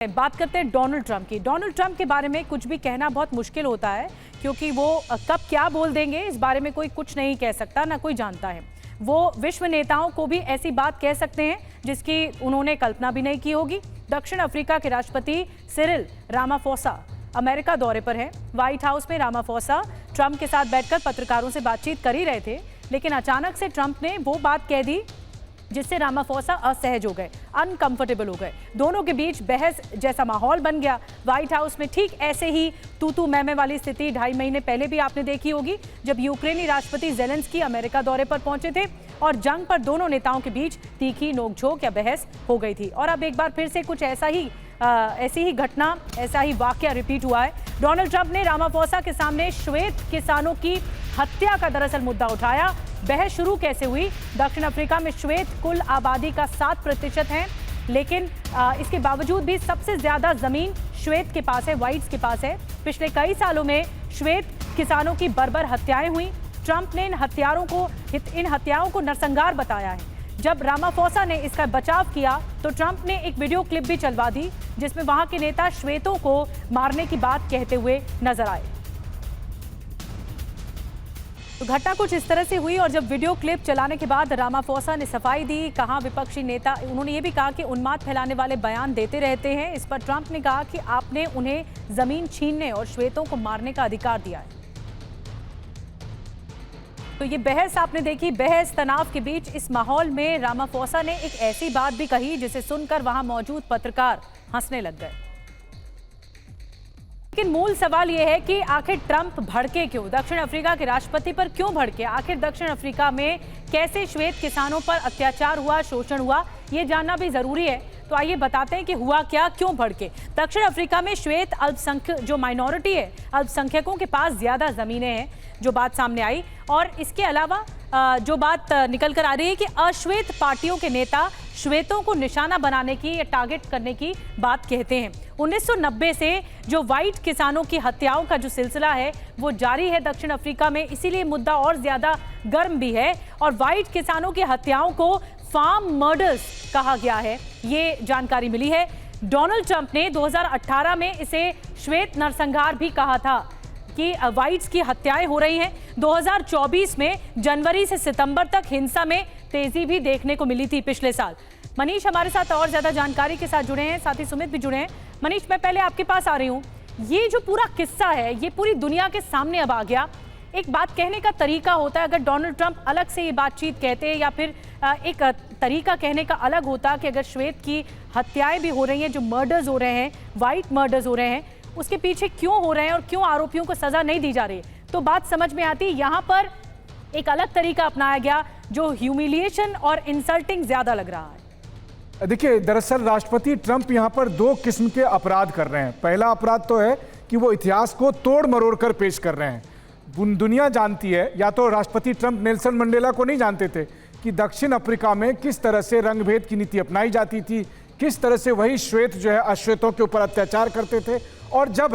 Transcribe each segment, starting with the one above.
बात करते हैं डोनाल्ड ट्रंप की। डोनाल्ड ट्रंप के बारे में कुछ भी कहना बहुत मुश्किल होता है क्योंकि वो कब क्या बोल देंगे इस बारे में कोई कुछ नहीं कह सकता, ना कोई जानता है। वो विश्व नेताओं को भी ऐसी बात कह सकते हैं जिसकी उन्होंने कल्पना भी नहीं की होगी। दक्षिण अफ्रीका के राष्ट्रपति सिरिल रामाफोसा अमेरिका दौरे पर हैं। व्हाइट हाउस में रामाफोसा ट्रंप के साथ बैठकर पत्रकारों से बातचीत कर ही रहे थे, लेकिन अचानक से ट्रंप ने वो बात कह दी जिससे रामाफोसा असहज हो गए, अनकंफर्टेबल हो गए। दोनों के बीच बहस जैसा माहौल बन गया। व्हाइट हाउस में ठीक ऐसे ही तू मैं वाली स्थिति 2.5 महीने पहले भी आपने देखी होगी, जब यूक्रेनी राष्ट्रपति ज़ेलेंस्की अमेरिका दौरे पर पहुंचे थे और जंग पर दोनों नेताओं के बीच तीखी नोकझोंक या बहस हो गई थी। और अब एक बार फिर से कुछ ऐसी ही घटना, ऐसा ही वाकया रिपीट हुआ है। डोनाल्ड ट्रंप ने रामाफोसा के सामने श्वेत किसानों की हत्या का दरअसल मुद्दा उठाया। बहस शुरू कैसे हुई? दक्षिण अफ्रीका में श्वेत कुल आबादी का 7% है, लेकिन इसके बावजूद भी सबसे ज्यादा जमीन श्वेत के पास है, व्हाइट्स के पास है। पिछले कई सालों में श्वेत किसानों की बर्बर हत्याएं हुई। ट्रंप ने इन हत्याओं को नरसंहार बताया है। जब रामाफोसा ने इसका बचाव किया तो ट्रंप ने एक वीडियो क्लिप भी चलवा दी जिसमें वहां के नेता श्वेतों को मारने की बात कहते हुए नजर आए। तो घटना कुछ इस तरह से हुई और जब वीडियो क्लिप चलाने के बाद रामाफोसा ने सफाई दी। कहा विपक्षी नेता, उन्होंने ये भी कहा कि उन्माद फैलाने वाले बयान देते रहते हैं। इस पर ट्रंप ने कहा कि आपने उन्हें जमीन छीनने और श्वेतों को मारने का अधिकार दिया है। तो ये बहस आपने देखी, बहस तनाव के बीच इस माहौल में रामाफोसा ने एक ऐसी बात भी कही जिसे सुनकर वहां मौजूद पत्रकार हंसने लग गए। लेकिन मूल सवाल यह है कि आखिर ट्रंप भड़के क्यों? दक्षिण अफ्रीका के राष्ट्रपति पर क्यों भड़के? आखिर दक्षिण अफ्रीका में कैसे श्वेत किसानों पर अत्याचार हुआ, शोषण हुआ, ये जानना भी जरूरी है। तो आइए बताते हैं कि हुआ क्या, क्यों भड़के। दक्षिण अफ्रीका में श्वेत अल्पसंख्यक जो माइनॉरिटी है, अल्पसंख्यकों के पास ज्यादा जमीनें हैं, जो बात सामने आई। और इसके अलावा जो बात निकल कर आ रही है कि अश्वेत पार्टियों के नेता श्वेतों को निशाना बनाने की या टारगेट करने की बात कहते हैं। 1990 से जो व्हाइट किसानों की हत्याओं का जो सिलसिला है वो जारी है दक्षिण अफ्रीका में, इसीलिए मुद्दा और ज्यादा गर्म भी है। और व्हाइट किसानों की हत्याओं को फार्म मर्डर्स कहा गया है, ये जानकारी मिली है। डोनाल्ड ट्रंप ने 2018 में इसे श्वेत नरसंहार भी कहा था कि व्हाइट्स की हत्याएं हो रही हैं। 2024 में जनवरी से सितंबर तक हिंसा में तेजी भी देखने को मिली थी पिछले साल। मनीष हमारे साथ और ज्यादा जानकारी के साथ जुड़े हैं, साथ ही सुमित भी जुड़े हैं। मनीष, मैं पहले आपके पास आ रही हूँ। ये जो पूरा किस्सा है ये पूरी दुनिया के सामने अब आ गया। एक बात कहने का तरीका होता है, अगर डोनाल्ड ट्रंप अलग से ये बातचीत कहते या फिर एक तरीका कहने का अलग होता कि अगर श्वेत की हत्याएं भी हो रही हैं, जो मर्डर्स हो रहे हैं, व्हाइट मर्डर्स हो रहे हैं, उसके पीछे क्यों हो रहे हैं और क्यों आरोपियों को सजा नहीं दी जा रही, तो बात समझ में आती। यहाँ पर एक अलग तरीका अपनाया गया जो ह्यूमिलिएशन और इंसल्टिंग ज्यादा लग रहा है। देखिए, दरअसल राष्ट्रपति ट्रंप यहाँ पर 2 किस्म के अपराध कर रहे हैं। पहला अपराध तो है कि वो इतिहास को तोड़ मरोड़ कर पेश कर रहे हैं। दुनिया जानती है, या तो राष्ट्रपति ट्रंप नेल्सन मंडेला को नहीं जानते थे कि दक्षिण अफ्रीका में किस तरह से रंगभेद की नीति अपनाई जाती थी, किस तरह से वही श्वेत जो है अश्वेतों के ऊपर अत्याचार करते थे। और जब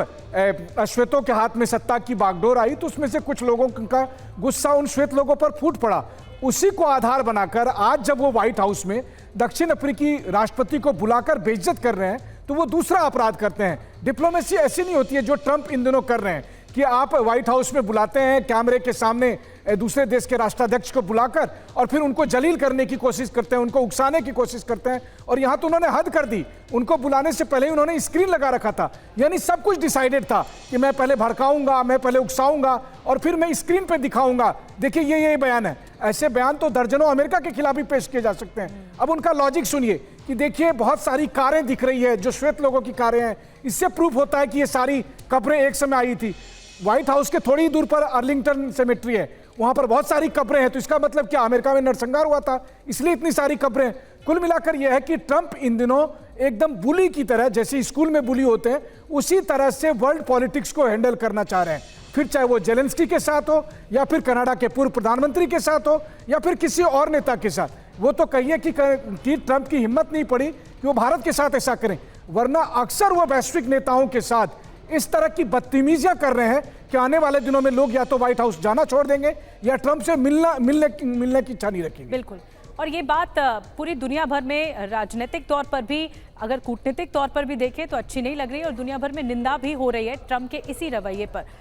अश्वेतों के हाथ में सत्ता की बागडोर आई तो उसमें से कुछ लोगों का गुस्सा उन श्वेत लोगों पर फूट पड़ा। उसी को आधार बनाकर आज जब वो व्हाइट हाउस में दक्षिण अफ्रीकी राष्ट्रपति को बुलाकर बेइज्जत कर रहे हैं तो वो दूसरा अपराध करते हैं। डिप्लोमेसी ऐसी नहीं होती है जो ट्रंप इन दिनों कर रहे हैं कि आप व्हाइट हाउस में बुलाते हैं कैमरे के सामने दूसरे देश के राष्ट्राध्यक्ष को बुलाकर और फिर उनको जलील करने की कोशिश करते हैं, उनको उकसाने की कोशिश करते हैं। और यहाँ तो उन्होंने हद कर दी। उनको बुलाने से पहले ही उन्होंने स्क्रीन लगा रखा था, यानी सब कुछ डिसाइडेड था कि मैं पहले भड़काऊंगा, मैं पहले उकसाऊंगा और फिर मैं स्क्रीन पे दिखाऊंगा, देखिए ये बयान है। ऐसे बयान तो दर्जनों अमेरिका के खिलाफ भी पेश किए जा सकते हैं। अब उनका लॉजिक सुनिए कि देखिए बहुत सारी कारें दिख रही है जो श्वेत लोगों की कारें हैं, इससे प्रूफ होता है कि ये सारी कब्रें एक समय आई थी। व्हाइट हाउस के थोड़ी दूर पर अर्लिंगटन सेमेट्री है, वहां पर बहुत सारी कब्रें हैं। तो इसका मतलब क्या अमेरिका में नरसंहार हुआ था, इसलिए इतनी सारी कब्रें। कुल मिलाकर यह है कि ट्रंप इन दिनों एकदम बुली की तरह, जैसे स्कूल में बुली होते हैं उसी तरह से वर्ल्ड पॉलिटिक्स को हैंडल करना चाह रहे हैं। फिर चाहे वो ज़ेलेंस्की के साथ हो या फिर कनाडा के पूर्व प्रधानमंत्री के साथ हो या फिर किसी और नेता के साथ। वो तो कहिए कि ट्रंप की हिम्मत नहीं पड़ी कि वो भारत के साथ ऐसा करें, वरना अक्सर वो वैश्विक नेताओं के साथ इस तरह की बदतमीजियां कर रहे हैं कि आने वाले दिनों में लोग या तो व्हाइट हाउस जाना छोड़ देंगे या ट्रंप से मिलने की इच्छा नहीं रखेंगे। बिल्कुल। और ये बात पूरी दुनिया भर में राजनीतिक तौर पर भी, अगर कूटनीतिक तौर पर भी देखें तो अच्छी नहीं लग रही है और दुनिया भर में निंदा भी हो रही है ट्रंप के इसी रवैये पर।